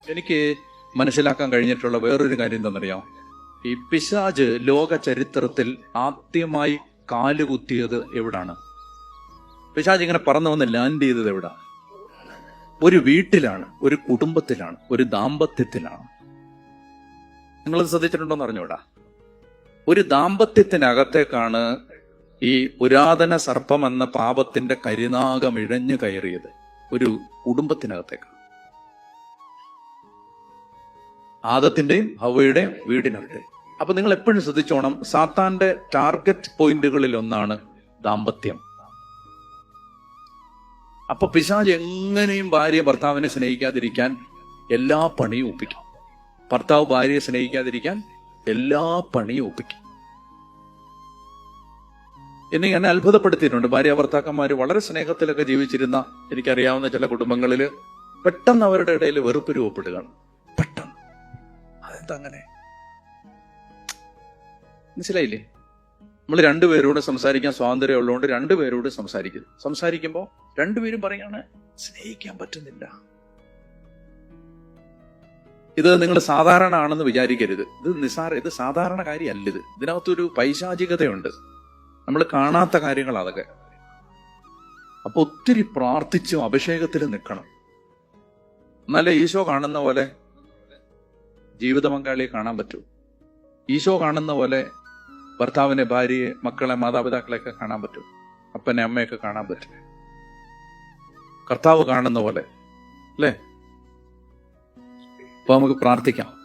എനിക്ക് മനസ്സിലാക്കാൻ കഴിഞ്ഞിട്ടുള്ള വേറൊരു കാര്യം എന്താണെന്നറിയാം? ഈ പിശാച് ലോക ചരിത്രത്തിൽ ആദ്യമായി കാലുകുത്തിയത് എവിടാണ്? പിശാച് ഇങ്ങനെ പറന്നു വന്ന് ലാൻഡ് ചെയ്തത് എവിടാ? ഒരു വീട്ടിലാണ്, ഒരു കുടുംബത്തിലാണ്, ഒരു ദാമ്പത്യത്തിലാണ്. നിങ്ങളത് ശ്രദ്ധിച്ചിട്ടുണ്ടോന്ന് അറിഞ്ഞൂടാ? ഒരു ദാമ്പത്യത്തിനകത്തേക്കാണ് ഈ പുരാതന സർപ്പം എന്ന പാപത്തിന്റെ കരിനാഗം ഇഴഞ്ഞു കയറിയത്. ഒരു കുടുംബത്തിനകത്തേക്കാണ്. ആദത്തിന്റെയും ഹവ്വയുടെയും വീടിനകത്ത്. അപ്പൊ നിങ്ങൾ എപ്പോഴും ശ്രദ്ധിച്ചോണം, സാത്താന്റെ ടാർഗറ്റ് പോയിന്റുകളിൽ ഒന്നാണ് ദാമ്പത്യം. അപ്പൊ പിശാച് എങ്ങനെയും ഭാര്യ ഭർത്താവിനെ സ്നേഹിക്കാതിരിക്കാൻ എല്ലാ പണിയും ഒപ്പിക്കും. ഭർത്താവ് ഭാര്യയെ സ്നേഹിക്കാതിരിക്കാൻ എല്ലാ പണിയും ഒപ്പിക്കും. എന്നെ ഞാൻ അത്ഭുതപ്പെടുത്തിയിട്ടുണ്ട്. ഭാര്യ ഭർത്താക്കന്മാർ വളരെ സ്നേഹത്തിലൊക്കെ ജീവിച്ചിരുന്ന എനിക്കറിയാവുന്ന ചില കുടുംബങ്ങളിൽ പെട്ടെന്ന് അവരുടെ ഇടയിൽ വെറുപ്പ് രൂപപ്പെടുകയാണ്. പെട്ടെന്ന്. അതെന്താ അങ്ങനെ? മനസ്സിലായില്ലേ? നമ്മൾ രണ്ടുപേരോട് സംസാരിക്കാൻ സ്വാതന്ത്ര്യം ഉള്ളതുകൊണ്ട് രണ്ടുപേരോട് സംസാരിക്കുമ്പോൾ രണ്ടുപേരും പറയാണ് സ്നേഹിക്കാൻ പറ്റുന്നില്ല. ഇത് നിങ്ങൾ സാധാരണ ആണെന്ന് വിചാരിക്കരുത്. ഇത് സാധാരണ കാര്യമല്ല. ഇതിനകത്തൊരു പൈശാചികതയുണ്ട്. നമ്മൾ കാണാത്ത കാര്യങ്ങൾ അതൊക്കെ. അപ്പൊ ഒത്തിരി പ്രാർത്ഥിച്ചും അഭിഷേകത്തിൽ നിൽക്കണം. എന്നാലേ ഈശോ കാണുന്ന പോലെ ജീവിത പങ്കാളിയെ കാണാൻ പറ്റൂ. ഈശോ കാണുന്ന പോലെ ഭർത്താവിനെ, ഭാര്യയെ, മക്കളെ, മാതാപിതാക്കളെയൊക്കെ കാണാൻ പറ്റും. അപ്പനെ, അമ്മയൊക്കെ കാണാൻ പറ്റും. കർത്താവ് കാണുന്ന പോലെ, അല്ലേ? അപ്പൊ നമുക്ക് പ്രാർത്ഥിക്കാം.